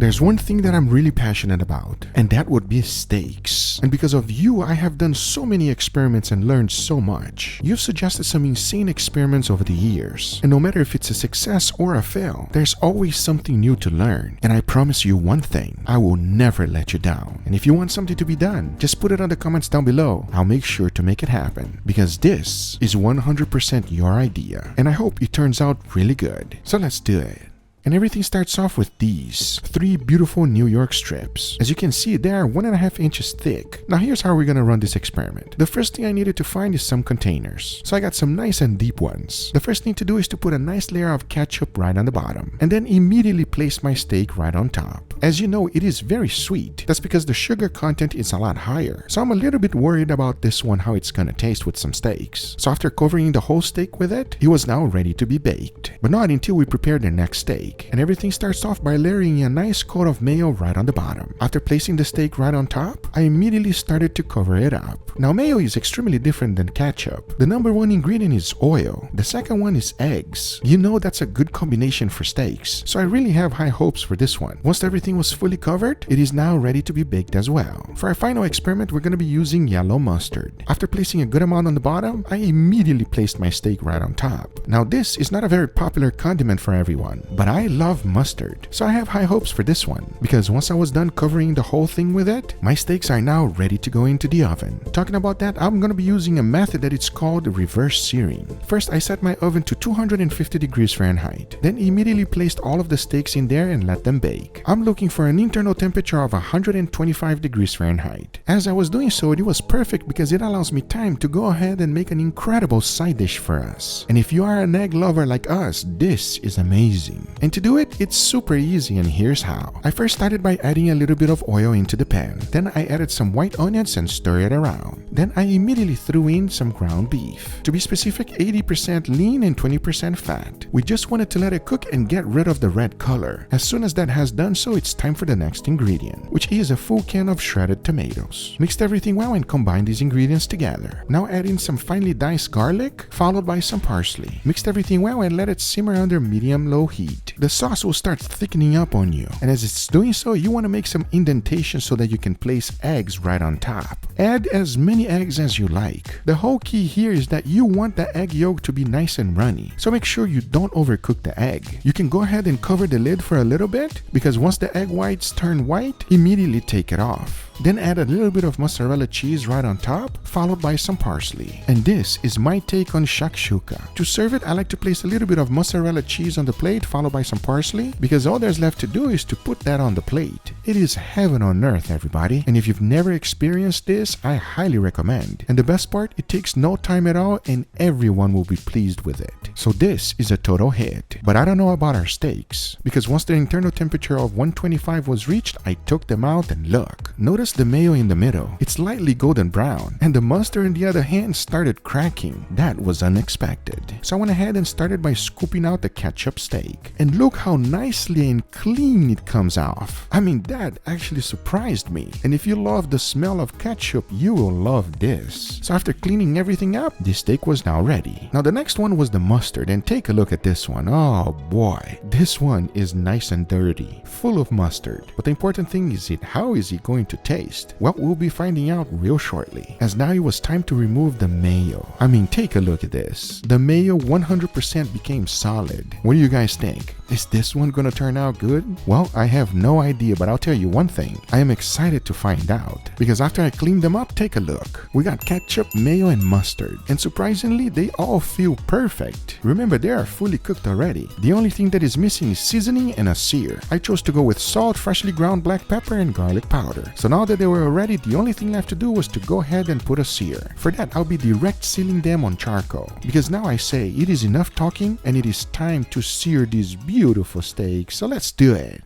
There's one thing that I'm really passionate about, and that would be steaks. And because of you, I have done so many experiments and learned so much. You've suggested some insane experiments over the years, and no matter if it's a success or a fail, there's always something new to learn. And I promise you one thing, I will never let you down. And if you want something to be done, just put it on the comments down below. I'll make sure to make it happen, because this is 100% your idea, and I hope it turns out really good. So let's do it. And everything starts off with these 3 beautiful New York strips. As you can see, they are 1.5 inches thick. Now here's how we're gonna run this experiment. The first thing I needed to find is some containers. So I got some nice and deep ones. The first thing to do is to put a nice layer of ketchup right on the bottom, and then immediately place my steak right on top. As you know, it is very sweet. That's because the sugar content is a lot higher. So I'm a little bit worried about this one, how it's gonna taste with some steaks. So after covering the whole steak with it, it was now ready to be baked. But not until we prepare the next steak. And everything starts off by layering a nice coat of mayo right on the bottom. After placing the steak right on top, I immediately started to cover it up. Now mayo is extremely different than ketchup. The number 1 ingredient is oil. The second one is eggs. You know that's a good combination for steaks. So I really have high hopes for this one. Once everything was fully covered, it is now ready to be baked as well. For our final experiment, we're going to be using yellow mustard. After placing a good amount on the bottom, I immediately placed my steak right on top. Now this is not a very popular condiment for everyone, but I love mustard, so I have high hopes for this one, because once I was done covering the whole thing with it, my steaks are now ready to go into the oven. Talking about that, I'm going to be using a method that it's called reverse searing. First, I set my oven to 250 degrees Fahrenheit, then immediately placed all of the steaks in there and let them bake. I'm looking for an internal temperature of 125 degrees Fahrenheit. As I was doing so, it was perfect because it allows me time to go ahead and make an incredible side dish for us. And if you are an egg lover like us, this is amazing. And to do it, it's super easy, and here's how. I first started by adding a little bit of oil into the pan. Then I added some white onions and stir it around. Then I immediately threw in some ground beef. To be specific, 80% lean and 20% fat. We just wanted to let it cook and get rid of the red color. As soon as that has done so, it's time for the next ingredient, which is a full can of shredded tomatoes. Mixed everything well and combined these ingredients together. Now add in some finely diced garlic, followed by some parsley. Mixed everything well and let it simmer under medium-low heat. The sauce will start thickening up on you, and as it's doing so, you want to make some indentations so that you can place eggs right on top. Add as many eggs as you like. The whole key here is that you want the egg yolk to be nice and runny, so make sure you don't overcook the egg. You can go ahead and cover the lid for a little bit, because once the egg whites turn white, immediately take it off. Then add a little bit of mozzarella cheese right on top, followed by some parsley. And this is my take on shakshuka. To serve it, I like to place a little bit of mozzarella cheese on the plate, followed by some parsley, because all there's left to do is to put that on the plate. It is heaven on earth, everybody. And if you've never experienced this, I highly recommend. And the best part, it takes no time at all, and everyone will be pleased with it. So this is a total hit. But I don't know about our steaks, because once the internal temperature of 125 was reached, I took them out and look. Notice the mayo in the middle. It's lightly golden brown, and the mustard on the other hand started cracking. That was unexpected. So I went ahead and started by scooping out the ketchup steak. And look how nicely and clean it comes off. I mean, that actually surprised me. And if you love the smell of ketchup, you will love this. So after cleaning everything up, the steak was now ready. Now the next one was the mustard, and take a look at this one. Oh boy, this one is nice and dirty, full of mustard. But the important thing is how is it going to taste? Well, we'll be finding out real shortly, as now it was time to remove the mayo. I mean, take a look at this. The mayo 100% became solid. What do you guys think? Is this one gonna turn out good? Well, I have no idea, but I'll tell you one thing. I am excited to find out, because after I cleaned them up, take a look. We got ketchup, mayo, and mustard, and surprisingly, they all feel perfect. Remember, they are fully cooked already. The only thing that is missing is seasoning and a sear. I chose to go with salt, freshly ground black pepper, and garlic powder. So now that they were ready, the only thing left to do was to go ahead and put a sear. For that, I'll be direct sealing them on charcoal, because now I say it is enough talking and it is time to sear these beautiful steaks. So let's do it.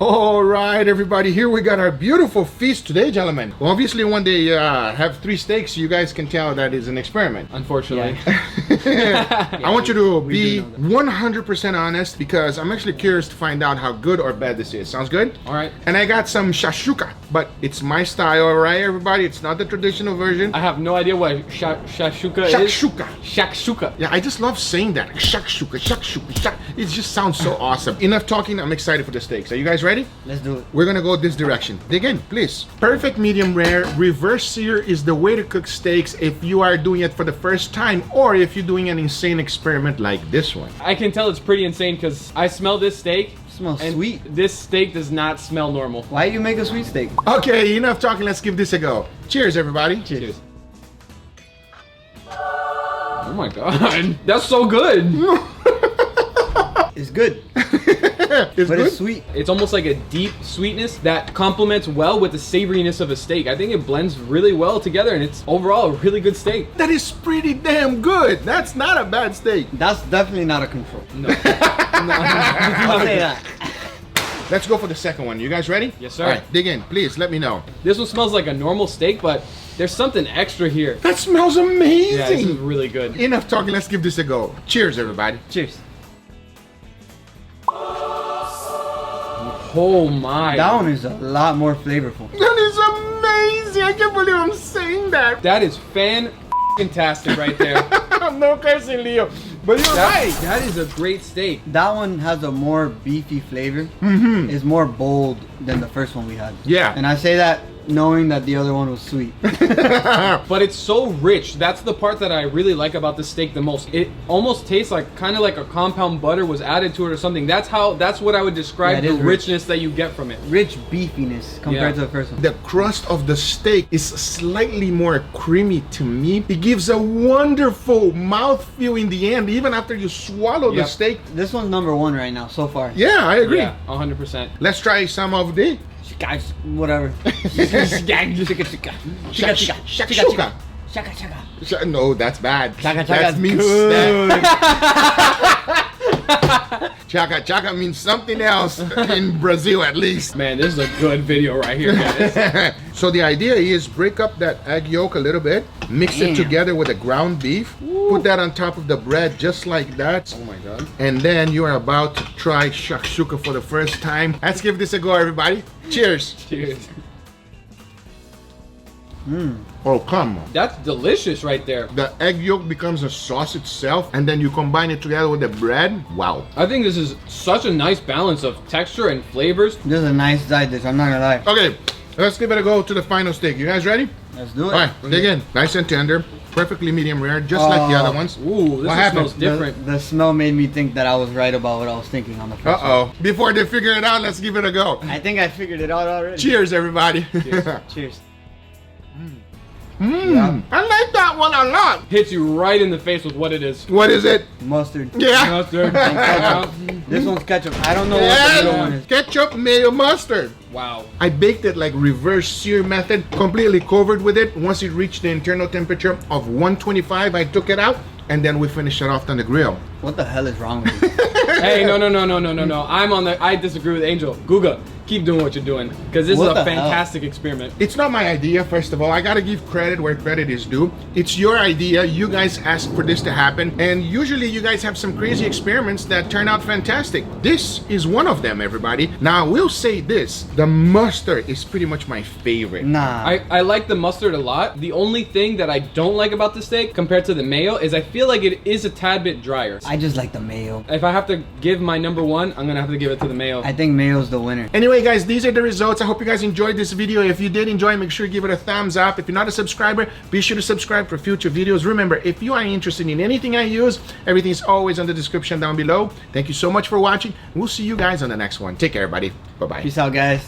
All right, everybody, here we got our beautiful feast today, gentlemen. Well, obviously, when they have 3 steaks, you guys can tell that is an experiment. Unfortunately. I want you to be 100% honest because I'm actually curious to find out how good or bad this is. Sounds good? All right. And I got some shakshuka, but it's my style, all right, everybody? It's not the traditional version. I have no idea what shakshuka is. Shakshuka. Shakshuka. Yeah, I just love saying that. Shakshuka, shakshuka, shak. It just sounds so awesome. Enough talking. I'm excited for the steaks. Are you guys ready? Let's do it. We're gonna go this direction. Dig in, please. Perfect medium rare. Reverse sear is the way to cook steaks if you are doing it for the first time or if you're doing an insane experiment like this one. I can tell it's pretty insane because I smell this steak. It smells and sweet. This steak does not smell normal. Why do you make a sweet steak? Okay, enough talking. Let's give this a go. Cheers, everybody. Cheers. Oh my god, that's so good. It's good. It's but good? it's sweet. It's almost like a deep sweetness that complements well with the savoriness of a steak. I think it blends really well together and it's overall a really good steak. That is pretty damn good. That's not a bad steak. That's definitely not a control. No. I'll say that. Let's go for the second one. You guys ready? Yes, sir. All right, dig in. Please, let me know. This one smells like a normal steak, but there's something extra here. That smells amazing. Yeah, this is really good. Enough talking. Let's give this a go. Cheers, everybody. Cheers. Oh my. That one is a lot more flavorful. That is amazing. I can't believe I'm saying that. That is fan-tastic right there. I'm no cursing, Leo. But you're right. That is a great steak. That one has a more beefy flavor. Mm-hmm. It's more bold than the first one we had. Yeah. And I say that knowing that the other one was sweet. But it's so rich. That's the part that I really like about the steak the most. It almost tastes like kind of like a compound butter was added to it or something. That's what I would describe the richness that you get from it. Rich beefiness compared to the first one. The crust of the steak is slightly more creamy to me. It gives a wonderful mouthfeel in the end, even after you swallow the steak. This one's #1 right now so far. Yeah, I agree. Yeah, 100%. Let's try some of the Guys, whatever. Shakshuka. No, that's bad. Chaka That chaka's means good. Chaka chaka means something else in Brazil, at least. Man, this is a good video right here, guys. So the idea is break up that egg yolk a little bit, mix it together with the ground beef, put that on top of the bread just like that. Oh my god. And then you are about to try shakshuka for the first time. Let's give this a go, everybody. Cheers. Cheers. Oh, come on. That's delicious right there. The egg yolk becomes a sauce itself, and then you combine it together with the bread. Wow. I think this is such a nice balance of texture and flavors. This is a nice side dish, I'm not gonna lie. Okay, let's give it a go to the final steak. You guys ready? Let's do it. All right, dig in. Nice and tender, perfectly medium rare, just like the other ones. Ooh, this smells different. The smell made me think that I was right about what I was thinking on the first one. Uh-oh. Before they figure it out, let's give it a go. I think I figured it out already. Cheers, everybody. Cheers. Yeah. I like that one a lot. Hits you right in the face with what it is. What is it? Mustard. Yeah. Mustard. This one's ketchup. I don't know what the middle one is. Ketchup, mayo, mustard. Wow. I baked it like reverse sear method, completely covered with it. Once it reached the internal temperature of 125, I took it out, and then we finished it off on the grill. What the hell is wrong with you? Hey, no. I disagree with Angel. Guga, keep doing what you're doing. Because this is a fantastic experiment. It's not my idea, first of all. I gotta give credit where credit is due. It's your idea. You guys asked for this to happen. And usually you guys have some crazy experiments that turn out fantastic. This is one of them, everybody. Now, I will say this. The mustard is pretty much my favorite. Nah. I like the mustard a lot. The only thing that I don't like about the steak compared to the mayo is I feel like it is a tad bit drier. I just like the mayo. If I have to give my #1, I'm gonna have to give it to the mayo. I think mayo's the winner. Anyway, guys, these are the results. I hope you guys enjoyed this video. If you did enjoy, make sure you give it a thumbs up. If you're not a subscriber, be sure to subscribe for future videos. Remember, if you are interested in anything I use, everything is always in the description down below. Thank you so much for watching. We'll see you guys on the next one. Take care, everybody. Bye-bye. Peace out, guys.